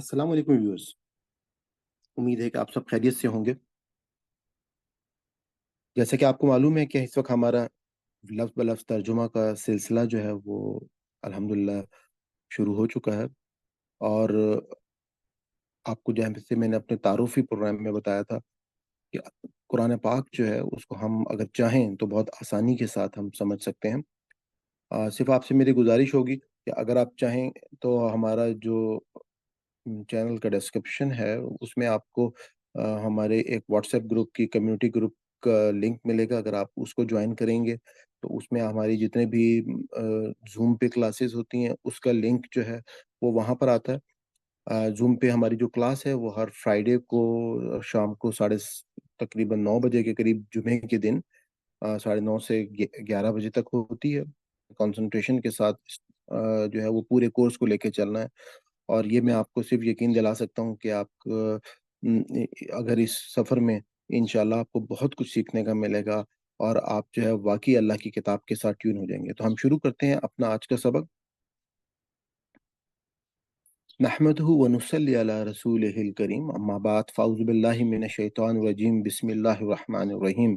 السلام علیکم ویورز، امید ہے کہ آپ سب خیریت سے ہوں گے۔ جیسا کہ آپ کو معلوم ہے کہ اس وقت ہمارا لفظ بلفظ ترجمہ کا سلسلہ جو ہے وہ الحمدللہ شروع ہو چکا ہے، اور آپ کو جیسے میں نے اپنے تعارفی پروگرام میں بتایا تھا کہ قرآن پاک جو ہے اس کو ہم اگر چاہیں تو بہت آسانی کے ساتھ ہم سمجھ سکتے ہیں۔ صرف آپ سے میری گزارش ہوگی کہ اگر آپ چاہیں تو ہمارا جو چینل کا ڈسکرپشن ہے اس میں آپ کو ہمارے ایک واٹس ایپ گروپ کی کمیونٹی گروپ کا لنک ملے گا۔ اگر آپ اس کو جوائن کریں گے تو اس میں ہماری جتنے بھی زوم پہ کلاسز ہوتی ہیں اس کا لنک جو ہے وہ وہاں پر آتا ہے۔ زوم پہ ہماری جو کلاس ہے وہ ہر فرائیڈے کو شام کو تقریباً 9 بجے کے قریب جمعے کے دن 9:30 سے 11 بجے تک ہوتی ہے۔ کنسنٹریشن کے ساتھ جو ہے وہ پورے کورس کو لے کے چلنا ہے، اور یہ میں آپ کو صرف یقین دلا سکتا ہوں کہ آپ اگر اس سفر میں انشاءاللہ آپ کو بہت کچھ سیکھنے کا ملے گا، اور آپ جو ہے واقعی اللہ کی کتاب کے ساتھ ٹیون ہو جائیں گے۔ تو ہم شروع کرتے ہیں اپنا آج کا سبق۔ نحمده ونصلي على رسوله الكريم، اما بعد فاعوذ بالله من الشیطان الرجیم، بسم اللہ الرحمن الرحیم۔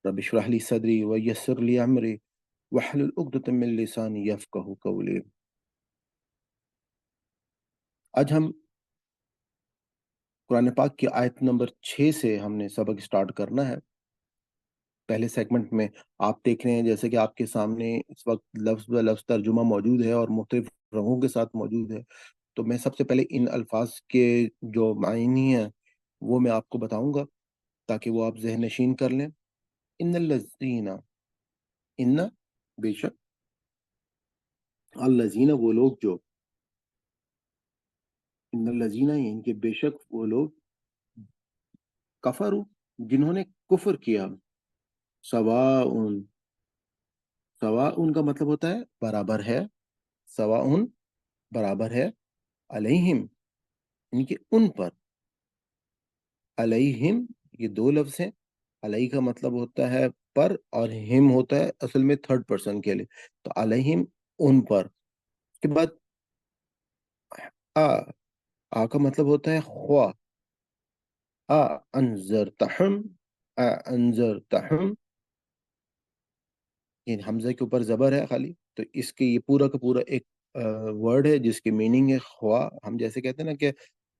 رب اشرح لي صدری ويسر لي امری واحلل عقدۃ من لسانی یفقهوا قولی۔ آج ہم قرآن پاک کی آیت نمبر 6 سے ہم نے سبق سٹارٹ کرنا ہے۔ پہلے سیگمنٹ میں آپ دیکھ رہے ہیں جیسے کہ آپ کے سامنے اس وقت لفظ بہ لفظ ترجمہ موجود ہے اور مختلف رنگوں کے ساتھ موجود ہے۔ تو میں سب سے پہلے ان الفاظ کے جو معنی ہیں وہ میں آپ کو بتاؤں گا تاکہ وہ آپ ذہن نشین کر لیں۔ ان الذین، ان بے شک، الذین وہ لوگ جو، ان الذین یعنی کہ بے شک وہ لوگ، کفروا جنہوں نے کفر کیا، سواء، سواء کا مطلب ہوتا ہے برابر ہے، سواء برابر ہے، علیہم یعنی کہ ان پر، علیہم یہ دو لفظ ہیں۔ علیہ کا مطلب ہوتا ہے پر، اور ہم ہوتا ہے اصل میں تھرڈ پرسن کے لیے، تو علیہم ان پر۔ اس کے بعد آ کا مطلب ہوتا ہے خواہ، انذرتہم، انذرتہم، یہ حمزہ کے اوپر زبر ہے خالی، تو اس کے یہ پورا کا پورا ایک ورڈ ہے جس کی میننگ ہے خواہ۔ ہم جیسے کہتے ہیں نا کہ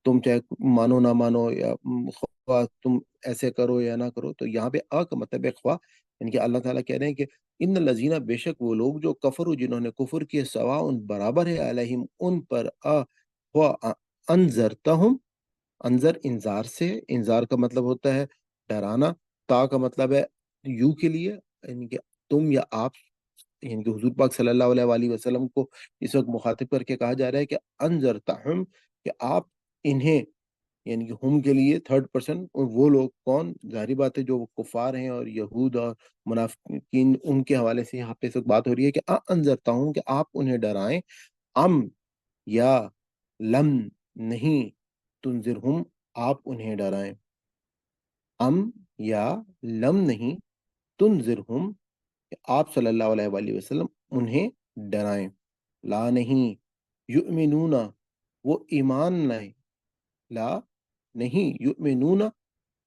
تم چاہے مانو نہ مانو، یا خواہ تم ایسے کرو یا نہ کرو، تو یہاں پہ کا مطلب ہے خواہ، یعنی کہ اللہ تعالیٰ کہہ رہے ہیں کہ ان الذین بے شک وہ لوگ جو کفروا جنہوں نے کفر کیے، سواء برابر ہے، علیہم ان پر، خواہ انذرتہم، انذر انذار سے، انذار کا مطلب ہوتا ہے ڈرانا، تا کا مطلب ہے یو کے لیے، یعنی کہ تم یا آپ، یعنی کہ حضور پاک صلی اللہ علیہ وآلہ وسلم کو اس وقت مخاطب کر کے کہا جا رہا ہے کہ انذرتہم، کہ آپ انہیں، یعنی کہ ہم کے لیے تھرڈ پرسن، وہ لوگ کون، ظاہری بات ہے جو وہ کفار ہیں اور یہود اور منافقین، ان کے حوالے سے یہاں پہ اس وقت بات ہو رہی ہے کہ انذرتا ہوں کہ آپ انہیں ڈرائیں، ام یا لم نہیں، تنذرہم آپ انہیں ڈرائیں، ام یا لم نہیں، تنذرہم کہ آپ صلی اللہ علیہ وآلہ وسلم انہیں ڈرائیں، لا نہیں، یؤمنون وہ ایمان لائیں، لا نہیں، یؤمنون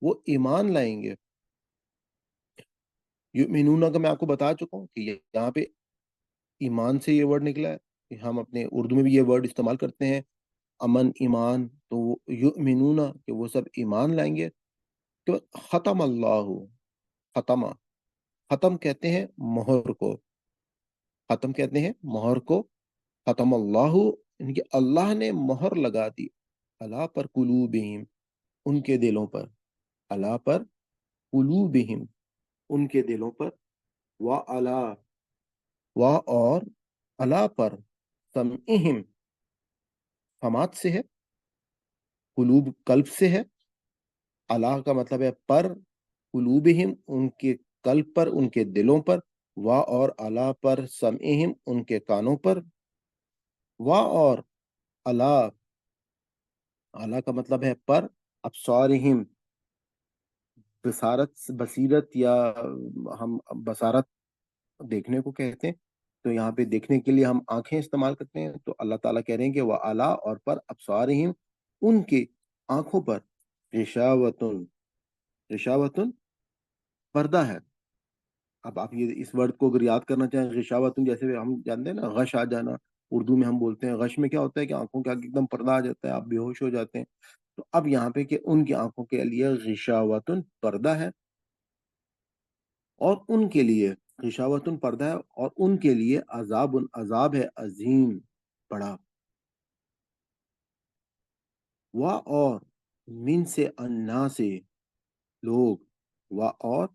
وہ ایمان لائیں گے۔ یؤمنون کا میں آپ کو بتا چکا ہوں کہ یہاں پہ ایمان سے یہ ورڈ نکلا ہے، کہ ہم اپنے اردو میں بھی یہ ورڈ استعمال کرتے ہیں، امن، ایمان، تو وہ یؤمنون کہ وہ سب ایمان لائیں گے۔ تو ختم اللہ، ختم، ختم کہتے ہیں مہر کو، ختم کہتے ہیں مہر کو، ختم اللہ یعنی کہ اللہ نے مہر لگا دی، اللہ پر قلوبہم ان کے دلوں پر، اللہ پر قلوبہم ان کے دلوں پر، وعلی و اور اللہ پر، سمعہم سماعت سے ہے، قلوب قلب سے ہے، اللہ کا مطلب ہے پر، قلوبہم ان کے قلب پر، ان کے دلوں پر، و اور اللہ پر، سمعہم ان کے کانوں پر، و اور اللہ، اللہ کا مطلب ہے پر، ابصارہم بصارت، بصیرت، یا ہم بصارت دیکھنے کو کہتے ہیں، تو یہاں پہ دیکھنے کے لیے ہم آنکھیں استعمال کرتے ہیں، تو اللہ تعالیٰ کہہ رہے ہیں کہ وہ اعلیٰ اور پر ابصارہم ان کے آنکھوں پر غشاوتن، غشاوتن پردہ ہے. اب آپ یہ اس ورڈ کو اگر یاد کرنا چاہیں، غشاوتن، جیسے ہم جانتے ہیں نا غش آ جانا، اردو میں ہم بولتے ہیں غش میں کیا ہوتا ہے کہ آنکھوں کے آگے ایک دم پردہ آ جاتا ہے، آپ بے ہوش ہو جاتے ہیں. تو اب یہاں پہ کہ ان کی آنکھوں کے لیے غشاوتن پردہ ہے، اور ان کے لیے غشاوتن پردہ ہے، اور ان کے لیے عذاب، عذاب ہے عظیم، بڑا. وا اور من سے انا سے لوگ، وا اور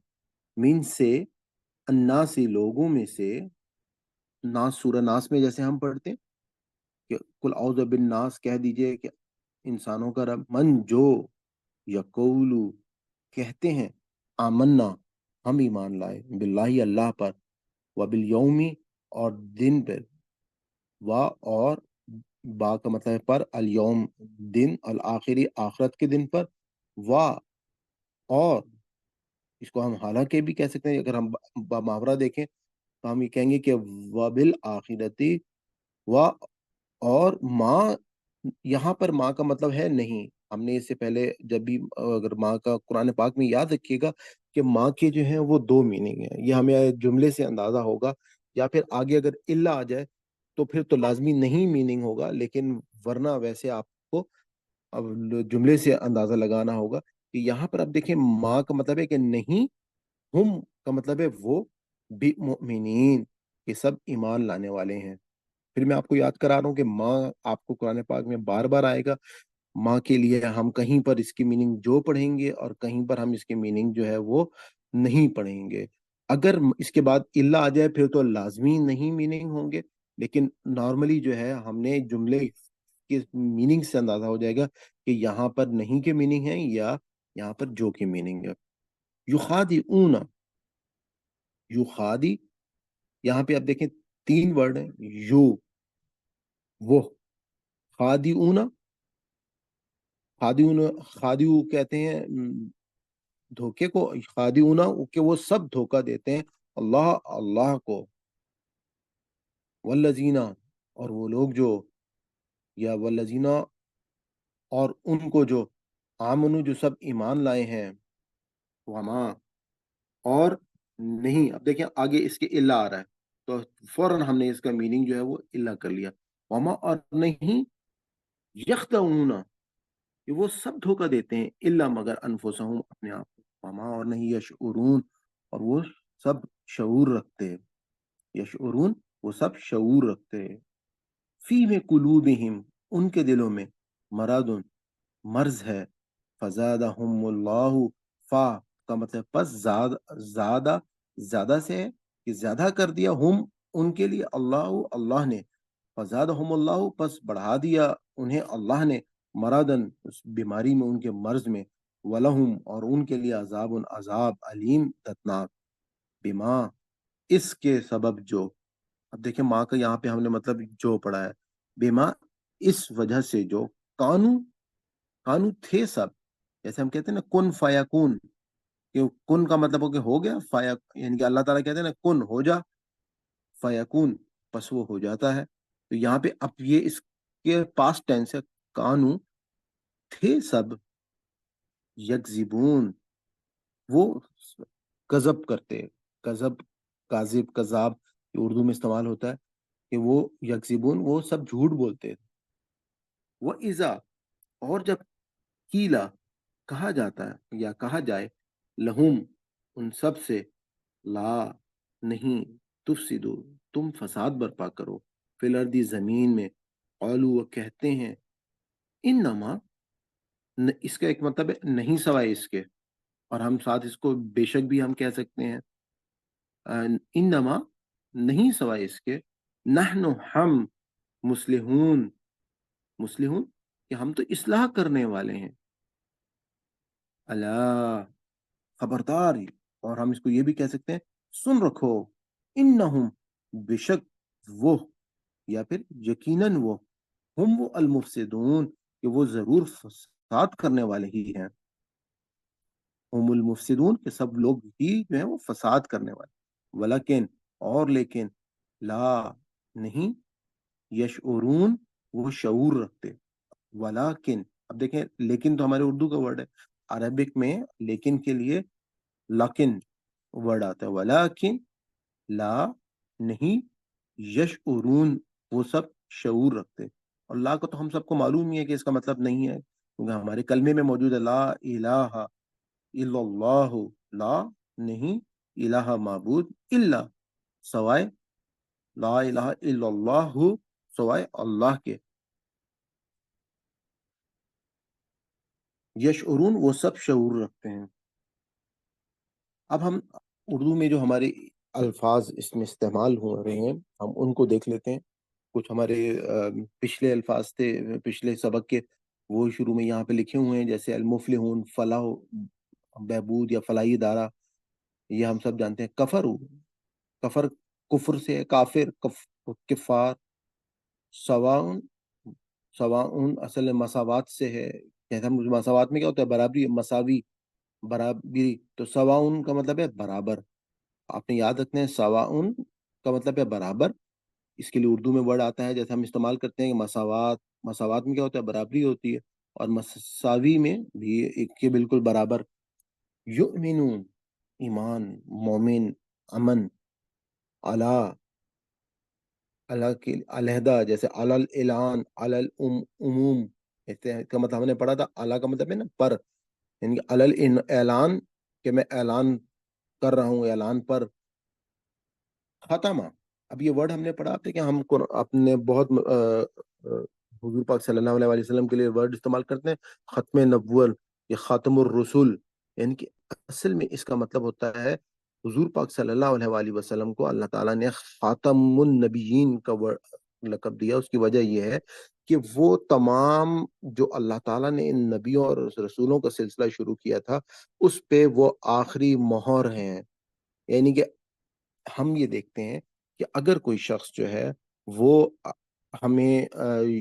من سے انا سے لوگوں میں سے، ناس سورہ ناس میں جیسے ہم پڑھتے ہیں کہ کل اعوذ بالناس، کہہ دیجئے کہ انسانوں کا رب، من جو یقولو کہتے ہیں، آمنا ہم ایمان لائے، باللہ اللہ پر، وبالیومی اور دن پر، وا اور با کا مطلب ہے پر، الیوم دن، الآخری آخرت کے دن پر، وا اور اس کو ہم حالانکہ بھی کہہ سکتے ہیں. اگر ہم محاورہ دیکھیں تو ہم یہ کہیں گے کہ وبالآخرتی، وا اور ماں، یہاں پر ماں کا مطلب ہے نہیں. ہم نے اس سے پہلے جب بھی اگر ماں کا قرآن پاک میں یاد رکھیے گا کہ ماں کے جو ہیں وہ دو میننگ ہیں، یہ ہمیں جملے سے اندازہ ہوگا، یا پھر آگے اگر الا آ جائے تو پھر تو لازمی نہیں میننگ ہوگا، لیکن ورنہ ویسے آپ کو اب جملے سے اندازہ لگانا ہوگا کہ یہاں پر اب دیکھیں ماں کا مطلب ہے کہ نہیں، ہم کا مطلب ہے وہ، بھی مؤمنین یہ سب ایمان لانے والے ہیں. پھر میں آپ کو یاد کرا رہا ہوں کہ ماں آپ کو قرآن پاک میں بار بار آئے گا. ماں کے لیے ہم کہیں پر اس کی میننگ جو پڑھیں گے، اور کہیں پر ہم اس کی میننگ جو ہے وہ نہیں پڑھیں گے. اگر اس کے بعد الا آ جائے پھر تو لازمی نہیں میننگ ہوں گے، لیکن نارملی جو ہے ہم نے جملے کے میننگ سے اندازہ ہو جائے گا کہ یہاں پر نہیں کے میننگ ہے، یا یہاں پر جو کی میننگ ہے. یخادعون، یخادی، یہاں پہ آپ دیکھیں تین ورڈ ہیں، یو، وہ، خادعون، خادعون، خادعو کہتے ہیں دھوکے کو، خادعون کہ وہ سب دھوکا دیتے ہیں اللہ، اللہ کو. والذین، اور وہ لوگ جو، یا والذین اور ان کو جو، آمنو جو سب ایمان لائے ہیں، وما اور نہیں. اب دیکھیں آگے اس کے الا آ رہا ہے تو فوراً ہم نے اس کا میننگ جو ہے وہ الا کر لیا. وما اور نہیں، یخدعون کہ وہ سب دھوکا دیتے ہیں، الا مگر انفسہم اپنے آپ کو، وما اور نہیں، یشعرون اور وہ سب شعور رکھتے ہیں، یشعرون وہ سب شعور رکھتے ہیں. فی میں قلوبہم ان کے دلوں میں، مرض مرض ہے، فزادہم اللہ، فا کا مطلب پس، زیادہ زیادہ سے ہے کہ زیادہ کر دیا، ہم ان کے لیے، اللہ اللہ نے، فزادہم اللہ پس بڑھا دیا انہیں اللہ نے، مرادن اس بیماری میں، ان کے مرض میں، ولہم اور ان کے لیے عذاب، عذاب علیم دردناک، بما اس کے سبب جو. اب دیکھیں ماں کا یہاں پہ ہم نے مطلب جو پڑھا ہے، بما اس وجہ سے جو، کانو کانو تھے سب، جیسے ہم کہتے ہیں نا کن فیکون، کہ کن کا مطلب ہو گیا، فیا یعنی کہ اللہ تعالیٰ کہتے ہیں نا کن ہو جا، فیکون پس وہ ہو جاتا ہے. تو یہاں پہ اب یہ اس کے پاسٹ ٹینس ہے، کانو تھے سب، یکذبون وہ کذب کرتے، کذب، کاذب، کذاب یہ اردو میں استعمال ہوتا ہے کہ وہ یکذبون وہ سب جھوٹ بولتے. وہ ایزا اور جب کیلا کہا جاتا ہے یا کہا جائے، لہم ان سب سے، لا نہیں، تفسدو تم فساد برپا کرو، فی الارض زمین میں، قالو وہ کہتے ہیں، انما اس کا ایک مطلب ہے نہیں سوائے اس کے، اور ہم ساتھ اس کو بے شک بھی ہم کہہ سکتے ہیں، انما نہیں سوائے اس کے، نحن ہم، مسلحون، مسلحون کہ ہم تو اصلاح کرنے والے ہیں، اللہ خبردار. اور ہم اس کو یہ بھی کہہ سکتے ہیں سن رکھو، انہم بے شک وہ، یا پھر یقیناً وہ، ہم وہ المفسدون کہ وہ ضرور فساد کرنے والے ہی ہیں، ہم المفسدون کہ سب لوگ ہی جو ہیں وہ فساد کرنے والے، ولیکن اور لیکن، لا نہیں، یشعرون وہ شعور رکھتے، ولیکن اب دیکھیں لیکن تو ہمارے اردو کا ورڈ ہے، عربک میں لیکن کے لیے لاکن ورڈ آتا ہے، ولیکن لا نہیں، یشعرون وہ سب شعور رکھتے، اور لا کو تو ہم سب کو معلوم ہی ہے کہ اس کا مطلب نہیں ہے، کیونکہ ہمارے کلمے میں موجود ہے لا الہ الا اللہ، لا نہیں، الہ معبود، الا سوائے، لا الہ الا اللہ سوائے اللہ کے، یشعرون وہ سب شعور رکھتے ہیں۔ اب ہم اردو میں جو ہمارے الفاظ اس میں استعمال ہو رہے ہیں ہم ان کو دیکھ لیتے ہیں۔ کچھ ہمارے پچھلے الفاظ تھے پچھلے سبق کے، وہ شروع میں یہاں پہ لکھے ہوئے ہیں، جیسے المفلحون، فلاح، بہبود یا فلاحی ادارہ، یہ ہم سب جانتے ہیں۔ کفر، کفر کفر سے ہے، کافر، کفار، سواؤن، سواؤن اصل میں مساوات سے ہے، جیسے ہم مساوات میں کیا ہوتا ہے برابری، مساوی، برابری، تو سواؤن کا مطلب ہے برابر، آپ نے یاد رکھنا ہے سواؤن کا مطلب ہے برابر۔ اس کے لیے اردو میں ورڈ آتا ہے، جیسے ہم استعمال کرتے ہیں کہ مساوات، مساوات میں کیا ہوتا ہے برابری ہوتی ہے، اور مساوی میں بھی ایک کے بالکل برابر۔ یؤمنون ایمان، مومن، امن، اللہ، اللہ کی علیحدہ، جیسے علل اعلان، علل عموم، اس کا مطلب ہم نے پڑھا تھا، اللہ کا مطلب ہے نا پر، یعنی کہ علل اعلان، کہ میں اعلان کر رہا ہوں، اعلان پر۔ خاتمہ، اب یہ ورڈ ہم نے پڑھا تھا کہ ہم اپنے بہت حضور پاک صلی اللہ علیہ وسلم کے لیے ورڈ استعمال کرتے ہیں، ختم نبوت یا خاتم الرسول، یعنی کہ اصل میں اس کا مطلب ہوتا ہے حضور پاک صلی اللہ علیہ وآلہ وسلم کو اللہ تعالیٰ نے خاتم النبیین کا لقب دیا۔ اس کی وجہ یہ ہے کہ وہ تمام جو اللہ تعالیٰ نے ان نبیوں اور رسولوں کا سلسلہ شروع کیا تھا اس پہ وہ آخری مہر ہیں، یعنی کہ ہم یہ دیکھتے ہیں کہ اگر کوئی شخص جو ہے وہ ہمیں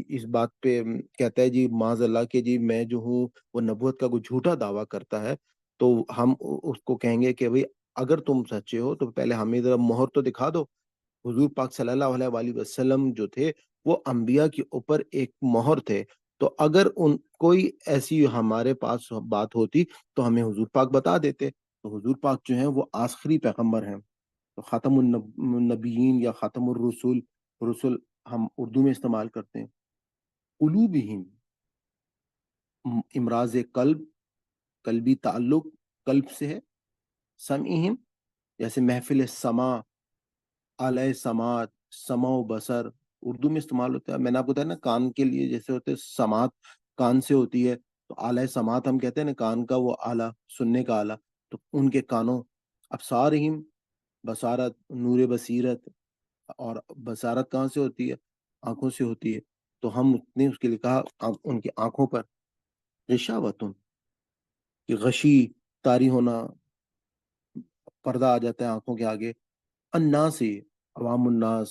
اس بات پہ کہتا ہے جی معاذ اللہ کہ جی میں جو ہوں وہ نبوت کا کوئی جھوٹا دعویٰ کرتا ہے، تو ہم اس کو کہیں گے کہ بھئی اگر تم سچے ہو تو پہلے ہمیں ذرا مہر تو دکھا دو۔ حضور پاک صلی اللہ علیہ وآلہ وسلم جو تھے وہ انبیاء کے اوپر ایک مہر تھے، تو اگر ان کوئی ایسی ہمارے پاس بات ہوتی تو ہمیں حضور پاک بتا دیتے، تو حضور پاک جو ہیں وہ آخری پیغمبر ہیں، تو خاتم النبیین یا خاتم الرسول، رسول ہم اردو میں استعمال کرتے ہیں۔ قلوبہم، امراض قلب، قلبی تعلق قلب سے ہے۔ سمعہم، جیسے محفل سماع، آلۂ سماعت، سمع و بصر اردو میں استعمال ہوتا ہے۔ میں نے آپ کو بتایا نا کان کے لیے جیسے ہوتے ہیں سماعت کان سے ہوتی ہے، تو آلۂ سماعت ہم کہتے ہیں نا کان کا وہ آلہ، سننے کا آلہ، تو ان کے کانوں۔ ابصارہم، بصارت، نور بصیرت، اور بصارت کہاں سے ہوتی ہے؟ آنکھوں سے ہوتی ہے، تو ہم نے اس کے لیے کہا ان کی آنکھوں پر۔ غشاوتن، کہ غشی، طاری ہونا، پردہ آ جاتا ہے آنکھوں کے آگے۔ الناس، عوام الناس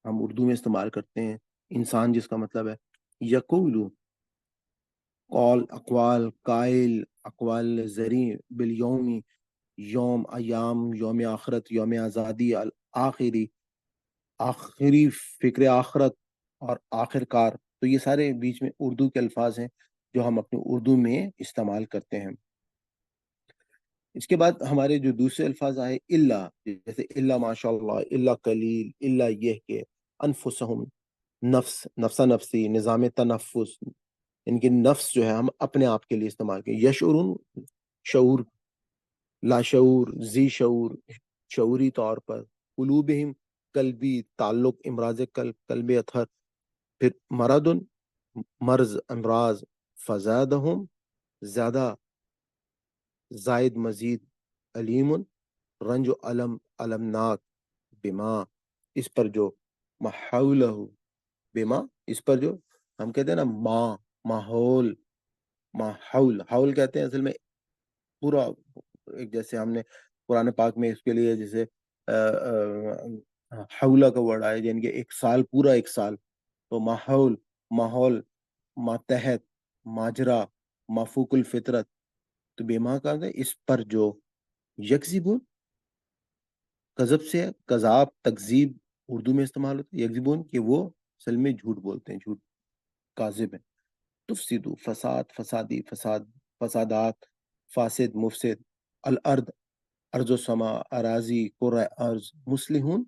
ہم اردو میں استعمال کرتے ہیں، انسان جس کا مطلب ہے۔ یقول، قول، اقوال، قائل، اقوال زریں، بالیوم، یوم، ایام، یوم آخرت، یوم آزادی، الآخری، آخری، فکر آخرت، اور آخر کار، تو یہ سارے بیچ میں اردو کے الفاظ ہیں جو ہم اپنے اردو میں استعمال کرتے ہیں۔ اس کے بعد ہمارے جو دوسرے الفاظ آئے، اللہ، جیسے اللہ ماشاء اللہ، اللہ قلیل، اللہ یہ کہ، انفسہم، نفس، نفسا نفسی، نظام تنفس، ان کی نفس جو ہے ہم اپنے آپ کے لیے استعمال کریں۔ یشعرون، شعور، لاشعور، ذی شعور، شعوری طور پر۔ قلوبہم، قلبی تعلق، امراض قلب، قلب اطہر۔ پھر مرض، مرض، امراض، فزادہم، زیادہ، زائد، مزید، علیم، رنج و علم، المناک، بما، اس پر جو، محولہ، بما، اس پر جو، ہم کہتے ہیں نا ماحول، ماحول، حول کہتے ہیں اصل میں پورا، ایک جیسے ہم نے قرآن پاک میں اس کے لیے جیسے حولہ کا ورڈ آیا، یعنی کہ ایک سال، پورا ایک سال، تو ماحول، ماحول، ماتحت، ماجرا، مافوق الفطرت، تو بیما کا ہے اس پر جو، یکذبون، کذب سے ہے، کذاب، تکذیب اردو میں استعمال ہوتا ہے، یکذبون کہ وہ اصل میں جھوٹ بولتے ہیں، جھوٹ، کاذب ہے۔ تفسدو فساد، فسادی، فسادات، فاسد، مفسد، الارض، ارض و سما، اراضی، کرہ ارض، مصلحون،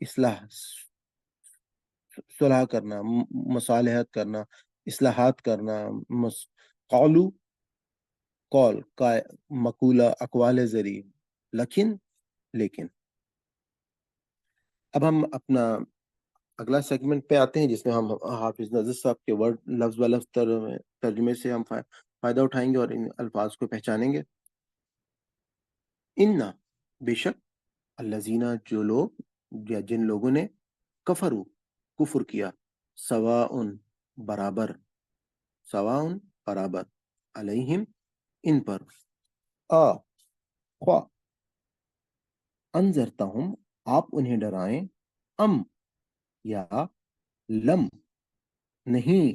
اصلاح، صلح کرنا، مصالحت کرنا، اصلاحات کرنا، قولو، قول کا، مقولہ، اقوال ذریعہ، لیکن، لیکن اب ہم اپنا اگلا سیگمنٹ پہ آتے ہیں جس میں ہم حافظ نذیر صاحب کے ورڈ لفظ بہ لفظ ترجمے سے ہم فائدہ اٹھائیں گے اور ان الفاظ کو پہچانیں گے۔ ان، بے شک، الذین، جو لوگ یا جن لوگوں نے، کفرو، کفر کیا، سواء، برابر، سواء، برابر، علیہم، ان پر، آ، خوا، انذرتہم، آپ انہیں ڈرائیں، ام، یا لم، نہیں،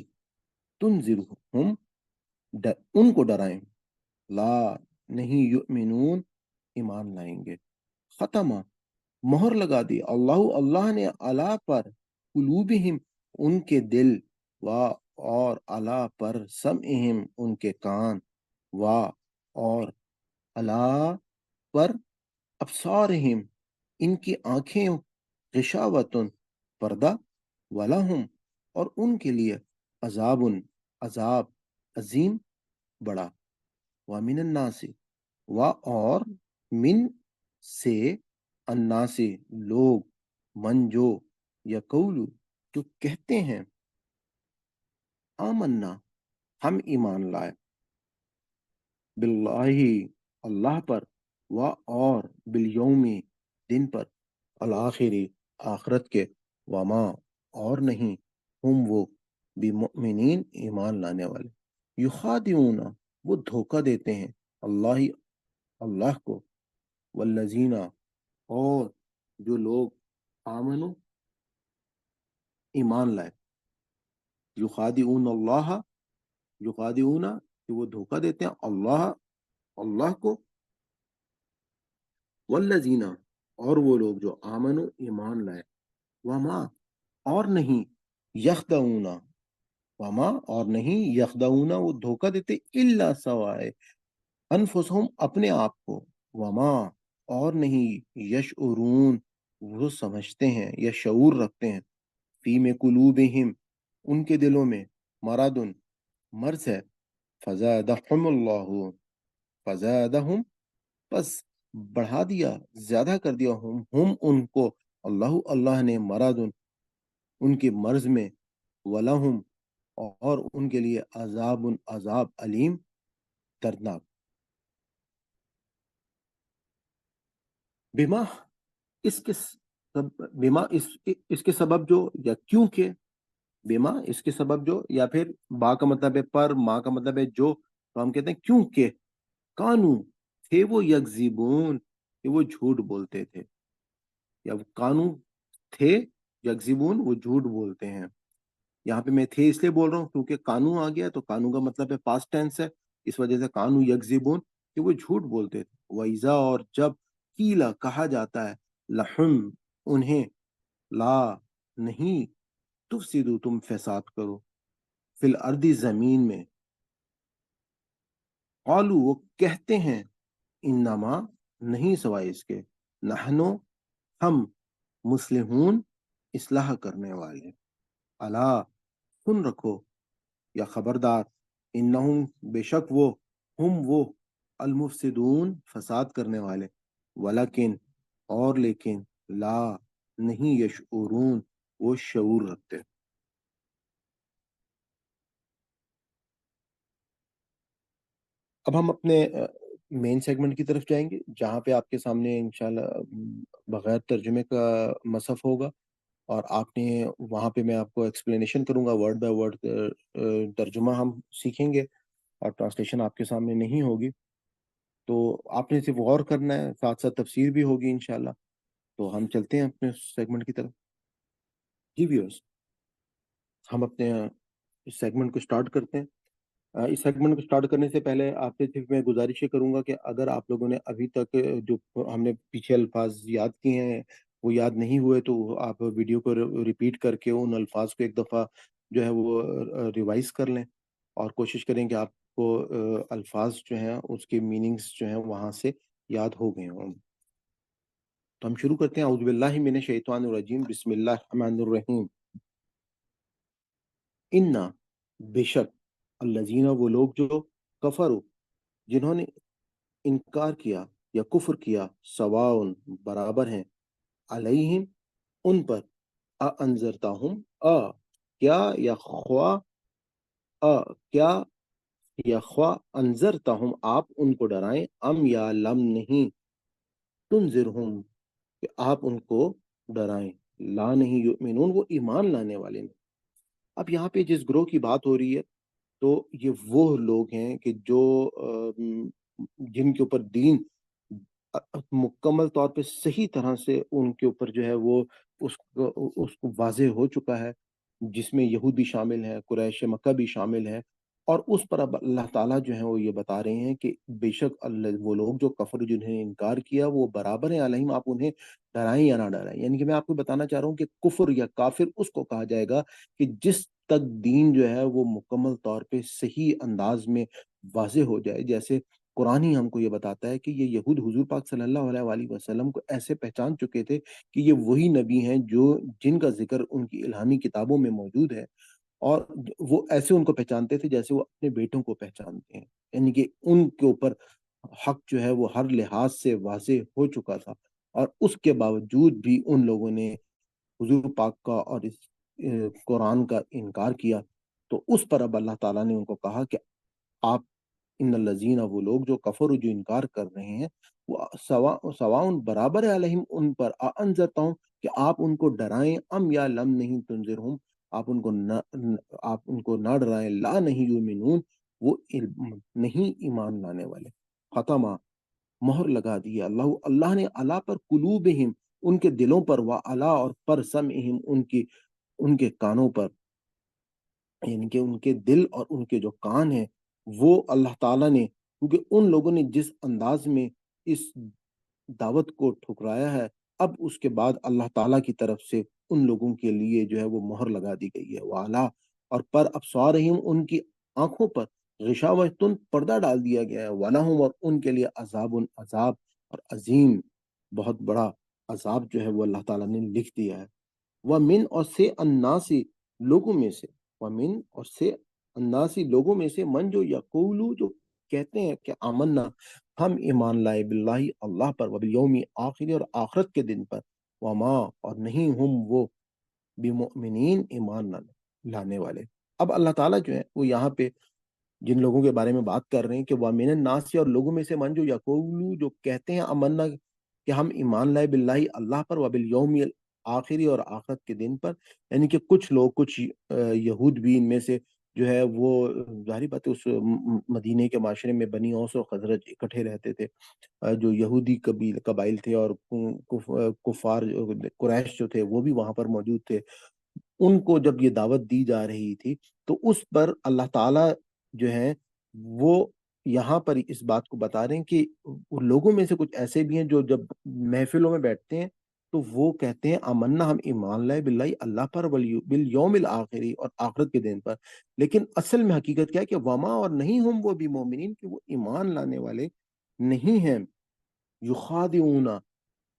تنذرہم، ان کو ڈرائیں، لا، نہیں، یؤمنون، ایمان لائیں گے، ختمہ، مہر لگا دی، اللہ نے، علا، پر، قلوبہم، ان کے دل، اور علا، پر، سمعہم، ان کے کان، اور علا، پر، ابصارہم، ان کی آنکھیں، غشاوتن، پردہ، ولہم، اور ان کے لیے، عذاب، عذاب، عظیم، بڑا، ومن الناس، اور من، سے، الناس، لوگ، من، جو، یقول، جو کہتے ہیں، آمنا، ہم ایمان لائے، باللہ، اللہ پر، اور بالیوم، دن پر، الآخری، آخرت کے، وما، اور نہیں، ہم وہ، بمؤمنین، ایمان لانے والے، یخادعون، وہ دھوکہ دیتے ہیں، اللہ کو، والذین، اور جو لوگ، آمنو، ایمان لائے، یخادعون اللہ، یخادعون، کہ وہ دھوکہ دیتے ہیں اللہ کو، والذین، اور وہ لوگ جو، آمنو، ایمان لائے، وما، اور نہیں، یخدعون، وما، اور نہیں، یخدعون، وہ دھوکہ دیتے، الا، سوائے، انفسہم، اپنے آپ کو، وما، اور نہیں، یشعرون، وہ سمجھتے ہیں یا شعور رکھتے ہیں، فی میں قلوبہم، ان کے دلوں میں، مرض، مرض ہے، فزادہم اللہ، فزادہم، بس بڑھا دیا، زیادہ کر دیا، ہم ان کو، اللہ نے، مرض، ان کے مرض میں، ولہم، اور ان کے لیے، عذاب، عذاب، علیم، دردناک، بما، اس کے بما، اس کے سبب جو، یا کیونکہ، بما، اس کے سبب جو، یا پھر با کا مطلب ہے پر، ما کا مطلب ہے جو، تو ہم کہتے ہیں کیونکہ، کانو، تھے وہ، یکذبون، کہ وہ جھوٹ بولتے تھے، یا کانو، تھے، یکذبون، وہ جھوٹ بولتے ہیں، یہاں پہ میں تھے اس لیے بول رہا ہوں کیونکہ کانو آ گیا، تو کانو کا مطلب ہے پاسٹ ٹینس ہے، اس وجہ سے کانو یکذبون، کہ وہ جھوٹ بولتے تھے، وَإِذَا، اور جب، قیلا، کہا جاتا ہے، لہم، انہیں، لا، نہیں، تفسدو، تم فساد کرو، فی الارض، زمین میں، قالو، وہ کہتے ہیں، انما، نہیں، سوائے اس کے، نحنو، ہم، مصلحون، اصلاح کرنے والے، الا، سن رکھو، یا خبردار، انہم، بے شک وہ، ہم وہ، المفسدون، فساد کرنے والے، ولیکن، اور لیکن، لا، نہیں، یشعرون، وہ شعور رکھتے۔ اب ہم اپنے مین سیگمنٹ کی طرف جائیں گے جہاں پہ آپ کے سامنے انشاءاللہ بغیر ترجمے کا مصحف ہوگا، اور آپ نے وہاں پہ میں آپ کو ایکسپلینیشن کروں گا، ورڈ بائی ورڈ ترجمہ ہم سیکھیں گے، اور ٹرانسلیشن آپ کے سامنے نہیں ہوگی، تو آپ نے صرف غور کرنا ہے، ساتھ ساتھ تفسیر بھی ہوگی انشاءاللہ۔ تو ہم چلتے ہیں اپنے سیگمنٹ کی طرف۔ جی ویورز، ہم اپنے اس سیگمنٹ کو سٹارٹ کرتے ہیں۔ اس سیگمنٹ کو سٹارٹ کرنے سے پہلے آپ سے صرف میں گزارش یہ کروں گا کہ اگر آپ لوگوں نے ابھی تک جو ہم نے پیچھے الفاظ یاد کیے ہیں وہ یاد نہیں ہوئے، تو آپ ویڈیو کو ریپیٹ کر کے ان الفاظ کو ایک دفعہ جو ہے وہ ریوائز کر لیں، اور کوشش کریں کہ آپ کو الفاظ جو ہیں اس کے میننگز جو ہیں وہاں سے یاد ہو گئے ہوں۔ تو ہم شروع کرتے ہیں۔ اعوذ باللہ من الشیطان الرجیم، بسم اللہ الرحمن الرحیم۔ انا، بے شک، الذین، وہ لوگ جو کفروا، جنہوں نے انکار کیا یا کفر کیا، سواء، برابر ہیں، علیہم، ان پر، انذرتہم، کیا یا خوا، کیا یا خوا، انذرتہم، آپ ان کو ڈرائیں، ام یا لم، نہیں، تنذرہم، کہ آپ ان کو ڈرائیں، لا، نہیں، یؤمنون، وہ ایمان لانے والے نہیں۔ اب یہاں پہ جس گروہ کی بات ہو رہی ہے تو یہ وہ لوگ ہیں کہ جو جن کے اوپر دین مکمل طور پہ صحیح طرح سے ان کے اوپر جو ہے وہ اس کو واضح ہو چکا ہے، جس میں یہودی شامل ہے، قریش مکہ بھی شامل ہے، اور اس پر اب اللہ تعالیٰ جو ہے وہ یہ بتا رہے ہیں کہ بے شک وہ لوگ جو کفر، جنہیں نے انکار کیا، وہ برابر ہیں علیہم، آپ انہیں ڈرائیں یا نہ ڈرائیں۔ یعنی کہ میں آپ کو بتانا چاہ رہا ہوں کہ کفر یا کافر اس کو کہا جائے گا کہ جس تک دین جو ہے وہ مکمل طور پہ صحیح انداز میں واضح ہو جائے۔ جیسے قرآن ہی ہم کو یہ بتاتا ہے کہ یہ یہود حضور پاک صلی اللہ علیہ وآلہ وسلم کو ایسے پہچان چکے تھے کہ یہ وہی نبی ہیں جن کا ذکر ان کی الہامی کتابوں میں موجود ہے، اور وہ ایسے ان کو پہچانتے تھے جیسے وہ اپنے بیٹوں کو پہچانتے ہیں۔ یعنی کہ ان کے اوپر حق جو ہے وہ ہر لحاظ سے واضح ہو چکا تھا، اور اس کے باوجود بھی ان لوگوں نے حضور پاک کا اور اس قرآن کا انکار کیا۔ تو اس پر اب اللہ تعالیٰ نے ان کو کہا کہ آپ، ان الذین، وہ لوگ جو کفر، جو انکار کر رہے ہیں، وہ سواؤن، برابر ہے، علیہم، ان پر، انذرتہم، کہ آپ ان کو ڈرائیں، ام یا لم، نہیں، تنذرہم، آپ ان کو نہ ڈرائیں، لا، نہیں، یؤمنون، وہ نہیں ایمان لانے والے۔ ختمہ، مہر لگا دی اللہ نے، اللہ پر، قلوبہم، ان کے دلوں پر، وعلا، اور پر، سمعہم، ان کے کانوں پر، یعنی کہ ان کے دل اور ان کے جو کان ہیں وہ اللہ تعالیٰ نے، کیونکہ ان لوگوں نے جس انداز میں اس دعوت کو ٹھکرایا ہے، اب اس کے بعد اللہ تعالیٰ کی طرف سے ان لوگوں کے لیے جو ہے وہ مہر لگا دی گئی ہے، وعلا، اور پر ابصارہم، ان کی آنکھوں پر، غشاوۃ، پردہ ڈال دیا گیا ہے، ولہم، اور ان کے لیے عذاب، عذاب، اور عظیم، بہت بڑا عذاب جو ہے وہ اللہ تعالیٰ نے لکھ دیا ہے۔ وَمِن، اور سے، الناسی، لوگوں میں سے، وَمِن، اور سے، الناسی، لوگوں میں سے، من، جو یقولو، جو کہتے ہیں کہ آمنا، ہم ایمان لائے، باللہ، اللہ پر، وبالیوم آخر، اور آخرت کے دن پر، وما، اور نہیں، ہم وہ، بمؤمنین، ایمان لانے والے۔ اب اللہ تعالیٰ جو ہے وہ یہاں پہ جن لوگوں کے بارے میں بات کر رہے ہیں کہ وَمِنَ النَّاسِ، اور لوگوں میں سے، من، جو یقولو، جو کہتے ہیں، آمنا، کہ ہم ایمان لائے، باللہ، اللہ پر، وبالیوم آخری، اور آخرت کے دن پر۔ یعنی کہ کچھ لوگ، کچھ یہود بھی ان میں سے جو ہے وہ، ظاہری بات ہے، اس مدینے کے معاشرے میں بنی اوس اور خزرج اکٹھے رہتے تھے، جو یہودی قبائل تھے، اور کفار قریش جو تھے وہ بھی وہاں پر موجود تھے۔ ان کو جب یہ دعوت دی جا رہی تھی تو اس پر اللہ تعالیٰ جو ہے وہ یہاں پر اس بات کو بتا رہے ہیں کہ ان لوگوں میں سے کچھ ایسے بھی ہیں جو جب محفلوں میں بیٹھتے ہیں تو وہ کہتے ہیں آمنا، ہم ایمان لائے، باللہ، اللہ پر، بالیوم الآخری، اور آخرت کے دن پر، لیکن اصل میں حقیقت کیا ہے کہ وما، اور نہیں، ہم وہ بھی مومنین، کہ وہ ایمان لانے والے نہیں ہیں۔ یخادعون،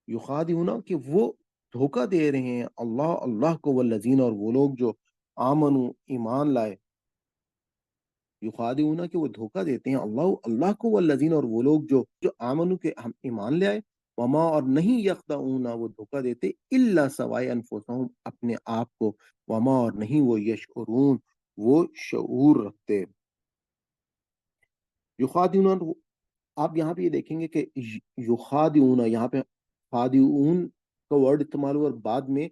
یخادعون، کہ وہ دھوکہ دے رہے ہیں اللہ کو، والذین، اور وہ لوگ جو آمنو، ایمان لائے، یخادعون، کہ وہ دھوکہ دیتے ہیں اللہ کو، والذین، اور وہ لوگ جو آمنو، کے ہم ایمان لے آئے، وما، اور نہیں، یخدعون، وہ دھوکہ دیتے، الا، سوائے، انفسہم، اپنے آپ کو، وما، اور نہیں، وہ یشعرون، وہ شعور رکھتے۔ یخادعون، آپ یہاں پہ یہ دیکھیں گے کہ یخادعون، یہاں پہ خادعون کا ورڈ استعمال ہوا، اور بعد میں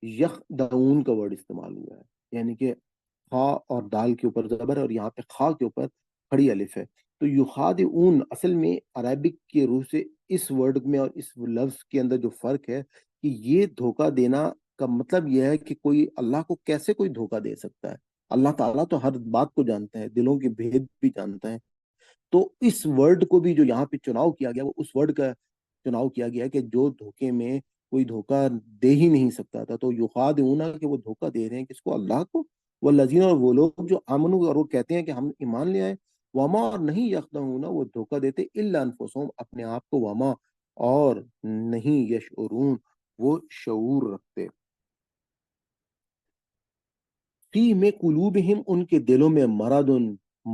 یخدعون کا ورڈ استعمال ہوا ہے، یعنی کہ خا اور دال کے اوپر زبر ہے، اور یہاں پہ خا کے اوپر کھڑی الف ہے۔ تو یخادعون اصل میں عربک کے روح سے اس ورڈ میں اور اس لفظ کے اندر جو فرق ہے کہ یہ دھوکہ دینا کا مطلب یہ ہے کہ کوئی اللہ کو کیسے کوئی دھوکہ دے سکتا ہے؟ اللہ تعالیٰ تو ہر بات کو جانتا ہے، دلوں کے بھید بھی جانتا ہے۔ تو اس ورڈ کو بھی جو یہاں پہ چناؤ کیا گیا وہ اس ورڈ کا چناؤ کیا گیا کہ جو دھوکے میں کوئی دھوکہ دے ہی نہیں سکتا تھا۔ تو یخادعون، کہ وہ دھوکہ دے رہے ہیں کس کو؟ اللہ کو، والذین اور وہ لوگ جو آمنوا اور وہ کہتے ہیں کہ ہم ایمان لے آئے، وما اور نہیں یخدعون وہ دھوکہ دیتے الا انفسهم اپنے آپ کو، وما اور نہیں یشعرون وہ شعور رکھتے، فی میں قلوبہم ان کے دلوں میں مرض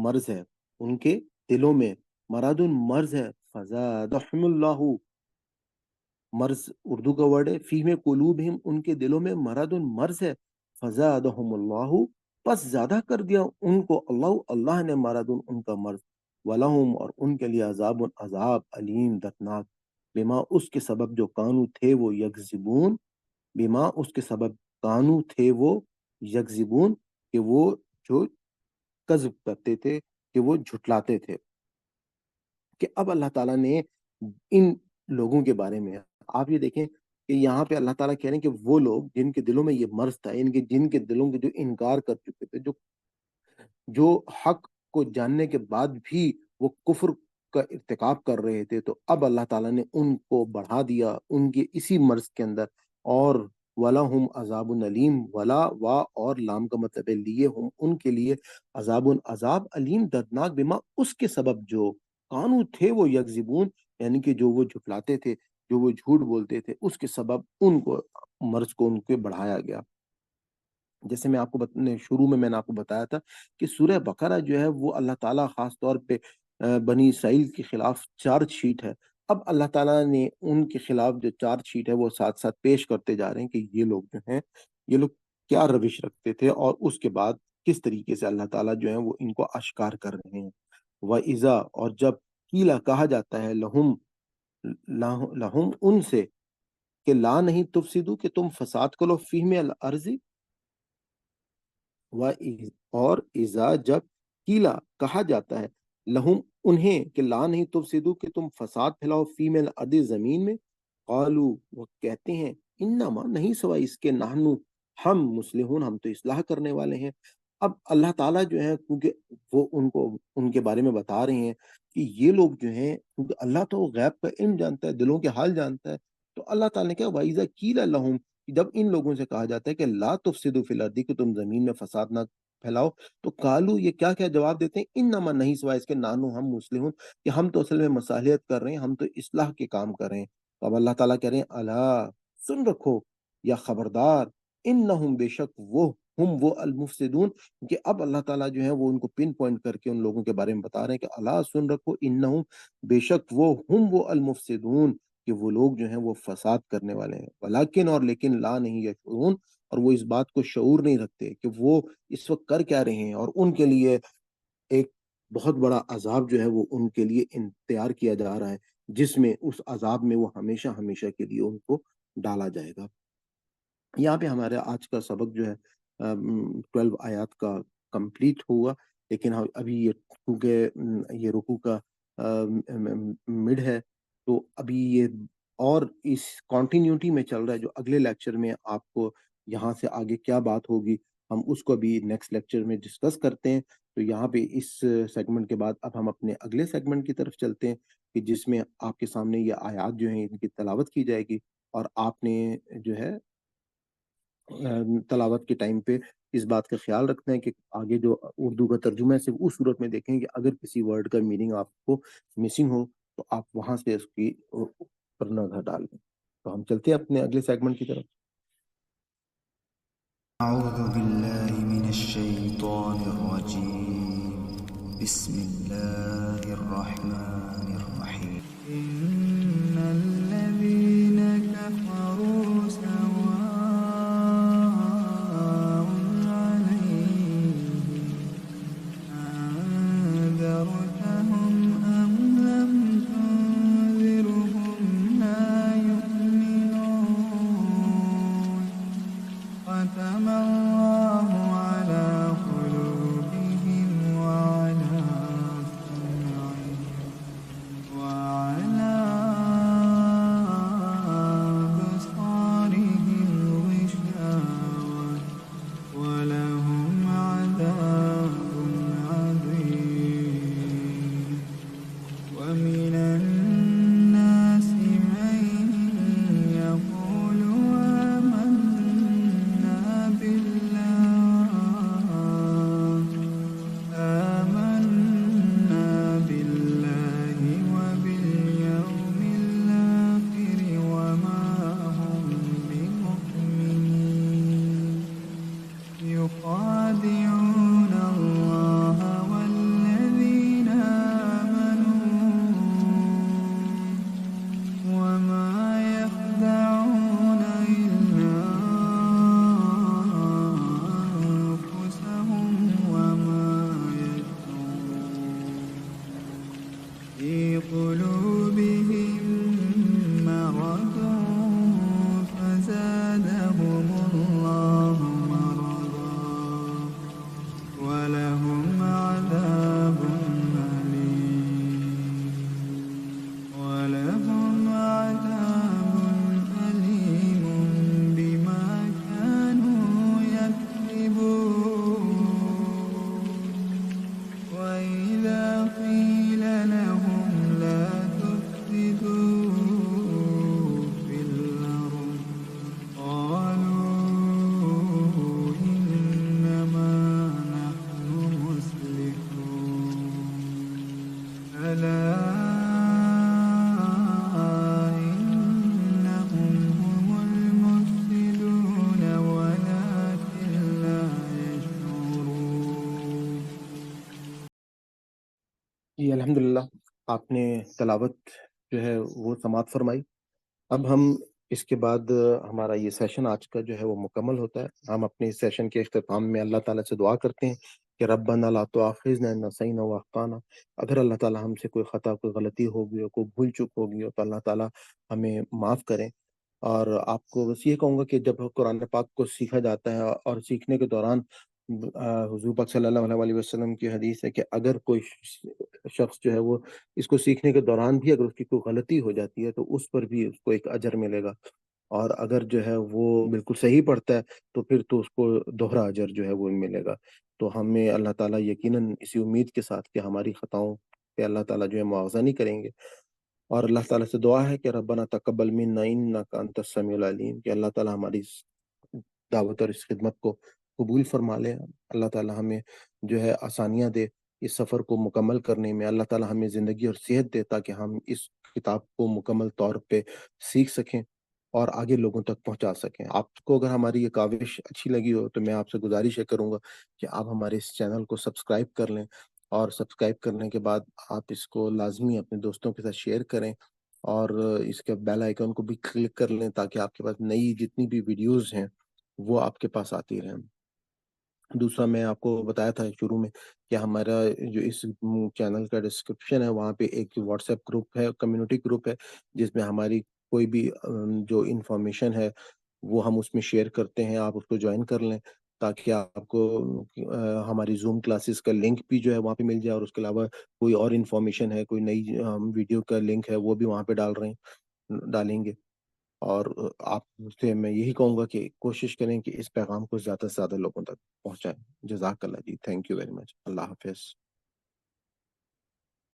مرض ہے، ان کے دلوں میں مرض مرض ہے، فزادہم اللہ مرض اردو کا ورڈ ہے، فی میں قلوبہم ان کے دلوں میں مرض مرض ہے، فزادہم اللہ پس زیادہ کر دیا ان کو اللہ نے مرض ان کا مرض، ولہم اور ان کے لیے عذاب عذاب علیم دردناک، بما اس کے سبب جو کانو تھے وہ یکذبون، بما اس کے سبب کانو تھے وہ یکذبون کہ وہ جو کذب کرتے تھے، کہ وہ جھٹلاتے تھے۔ کہ اب اللہ تعالیٰ نے ان لوگوں کے بارے میں آپ یہ دیکھیں کہ یہاں پہ اللہ تعالیٰ کہہ رہے ہیں کہ وہ لوگ جن کے دلوں میں یہ مرض تھا، جن کے دلوں کے جو انکار کر چکے تھے، جو حق کو جاننے کے بعد بھی وہ کفر کا ارتکاب کر رہے تھے، تو اب اللہ تعالیٰ نے ان کو بڑھا دیا ان کے اسی مرض کے اندر، اور وَلَهُمْ عَذَابٌ علیم، ولا وا اور لام کا مطلب ہے لیے ہم ان کے لیے عذاب عذاب علیم دردناک، بما اس کے سبب جو کانو تھے وہ یکذبون، یعنی کہ جو وہ جھٹلاتے تھے، جو وہ جھوٹ بولتے تھے، اس کے سبب ان کو مرض کو ان کے بڑھایا گیا۔ جیسے میں آپ کو شروع میں نے آپ کو بتایا تھا کہ سورہ بقرہ جو ہے وہ اللہ تعالیٰ خاص طور پہ بنی اسرائیل کے خلاف چارج شیٹ ہے۔ اب اللہ تعالیٰ نے ان کے خلاف جو چارج شیٹ ہے وہ ساتھ ساتھ پیش کرتے جا رہے ہیں کہ یہ لوگ جو ہیں، یہ لوگ کیا روش رکھتے تھے، اور اس کے بعد کس طریقے سے اللہ تعالیٰ جو ہے وہ ان کو اشکار کر رہے ہیں۔ وَإِذَا اور جب قیل کہا جاتا ہے لہم لہم ان سے کہ لا نہیں تفسدو کہ تم فساد کرو فیہ میں الارض، اور اذا جب کیلا کہا جاتا ہے لہم انہیں کہ لا نہیں تفسدو کہ تم فساد پھیلاؤ فی میں الارض زمین میں، قالو وہ کہتے ہیں انما نہیں سوائے اس کے نحنو ہم مصلحون ہم تو اصلاح کرنے والے ہیں۔ اب اللہ تعالیٰ جو ہے کیونکہ وہ ان کو ان کے بارے میں بتا رہے ہیں کہ یہ لوگ جو ہیں، کیونکہ اللہ تو غیب کا علم جانتا ہے، دلوں کے حال جانتا ہے، تو اللہ تعالیٰ نے کہا وَإِذَا قِيلَ لَهُمْ جب ان لوگوں سے کہا جاتا ہے کہ لا تفسدوا فی الارض کہ تم زمین میں فساد نہ پھیلاؤ، تو قالو یہ کیا کیا جواب دیتے ہیں، انما نہیں سوائے اس کے نانو ہم مسلمون کہ ہم تو اصل میں مصالحت کر رہے ہیں، ہم تو اصلاح کے کام کر رہے ہیں۔ تو اب اللہ تعالیٰ کہہ رہے ہیں الا سن رکھو یا خبردار، انہم بے شک وہ ہم وہ المفسدون، کہ اب اللہ تعالیٰ جو ہے وہ ان کو پن پوائنٹ کر کے ان لوگوں کے بارے میں بتا رہے ہیں کہ الا سن رکھو انہم بے شک وہ ہم وہ المفسدون کہ وہ لوگ جو ہیں وہ فساد کرنے والے ہیں، ولیکن اور لیکن لا نہیں یشعرون اور وہ اس بات کو شعور نہیں رکھتے کہ وہ اس وقت کر کیا رہے ہیں، اور ان کے لیے ایک بہت بڑا عذاب جو ہے وہ ان کے لیے تیار کیا جا رہا ہے، جس میں اس عذاب میں وہ ہمیشہ ہمیشہ کے لیے ان کو ڈالا جائے گا۔ یہاں پہ ہمارا آج کا سبق جو ہے 12 آیات کا کمپلیٹ ہوا، لیکن ابھی یہ کیونکہ یہ رکوع کا مڈ ہے، تو ابھی یہ اور اس کانٹینیوٹی میں چل رہا ہے، جو اگلے لیکچر میں آپ کو یہاں سے آگے کیا بات ہوگی ہم اس کو بھی نیکسٹ لیکچر میں ڈسکس کرتے ہیں۔ تو یہاں پہ اس سیگمنٹ کے بعد اب ہم اپنے اگلے سیگمنٹ کی طرف چلتے ہیں کہ جس میں آپ کے سامنے یہ آیات جو ہیں ان کی تلاوت کی جائے گی، اور آپ نے جو ہے تلاوت کے ٹائم پہ اس بات کا خیال رکھنا ہے کہ آگے جو اردو کا ترجمہ ہے صرف اس صورت میں دیکھیں کہ اگر کسی ورڈ کا میننگ آپ کو مسنگ ہو تو آپ وہاں سے اس کی پر نظر ڈال دیں۔ تو ہم چلتے ہیں اپنے اگلے سیگمنٹ کی طرف۔ أعوذ بالله من الشيطان الرجيم بسم الله الرحمن الرحيم إن الذين كفروا سواء عليهم أنذرتهم أم لم تنذرهم لا يؤمنون ختم الله على قلوبهم وعلى سمعهم وعلى أبصارهم غشاوة، وأعتدنا لهم عذابا عظيما۔ صدق الله العظيم. في قلوبهم مرض فزادهم الله مرضا ولهم عذاب أليم بما كانوا يكذبون وإذا قيل لهم لا تفسدوا في الأرض قالوا إنما نحن مصلحون ألا إنهم هم المفسدون ولكن لا يشعرون. جی الحمدللہ، آپ نے تلاوت جو ہے وہ سماعت فرمائی. اب ہم اس کے بعد ہمارا یہ سیشن آج کا جو ہے وہ مکمل ہوتا ہے. ہم اپنے اس سیشن کے اختتام میں اللہ تعالیٰ سے دعا کرتے ہیں کہ ربنا لا تؤاخذنا ان نسینا واخطانا. اگر اللہ تعالیٰ ہم سے کوئی خطا، کوئی غلطی ہوگی اور کوئی بھول چک ہوگی تو اللہ تعالیٰ ہمیں معاف کریں. اور آپ کو بس یہ کہوں گا کہ جب قرآن پاک کو سیکھا جاتا ہے اور سیکھنے کے دوران حضور پاک صلی اللہ علیہ وسلم کی حدیث ہے کہ اگر کوئی شخص جو ہے وہ اس کو سیکھنے کے دوران بھی اگر اس کی کوئی غلطی ہو جاتی ہے تو اس پر بھی اس کو ایک اجر ملے گا، اور اگر جو ہے وہ بالکل صحیح پڑھتا ہے تو پھر تو اس کو دوہرا اجر جو ہے وہ ملے گا. تو ہمیں اللہ تعالیٰ یقیناً اسی امید کے ساتھ کہ ہماری خطاؤں پہ اللہ تعالیٰ جو ہے معاوضہ نہیں کریں گے. اور اللہ تعالیٰ سے دعا ہے کہ ربنا تقبل منا انک انت السمیع العلیم، کہ اللہ تعالیٰ ہماری اس دعوت اور اس خدمت کو قبول فرما لے. اللہ تعالیٰ ہمیں جو ہے آسانیاں دے اس سفر کو مکمل کرنے میں. اللہ تعالیٰ ہمیں زندگی اور صحت دے تاکہ ہم اس کتاب کو مکمل طور پہ سیکھ سکیں اور آگے لوگوں تک پہنچا سکیں. آپ کو اگر ہماری یہ کاوش اچھی لگی ہو تو میں آپ سے گزارش یہ کروں گا کہ آپ ہمارے اس چینل کو سبسکرائب کر لیں، اور سبسکرائب کرنے کے بعد آپ اس کو لازمی اپنے دوستوں کے ساتھ شیئر کریں، اور اس کے بیل آئیکن کو بھی کلک کر لیں تاکہ آپ کے پاس نئی جتنی بھی ویڈیوز ہیں وہ آپ کے پاس آتی رہیں. دوسرا، میں آپ کو بتایا تھا شروع میں کہ ہمارا جو اس چینل کا ڈسکرپشن ہے وہاں پہ ایک واٹس ایپ گروپ ہے، کمیونٹی گروپ ہے، جس میں ہماری کوئی بھی جو انفارمیشن ہے وہ ہم اس میں شیئر کرتے ہیں. آپ اس کو جوائن کر لیں تاکہ آپ کو ہماری زوم کلاسز کا لنک بھی جو ہے وہاں پہ مل جائے، اور اس کے علاوہ کوئی اور انفارمیشن ہے، کوئی نئی ویڈیو کا لنک ہے وہ بھی وہاں پہ ڈالیں گے. اور آپ سے میں یہی کہوں گا کہ کوشش کریں کہ اس پیغام کو زیادہ سے زیادہ لوگوں تک پہنچائیں. جزاک اللہ جی، تھینک یو ویری مچ. اللہ حافظ.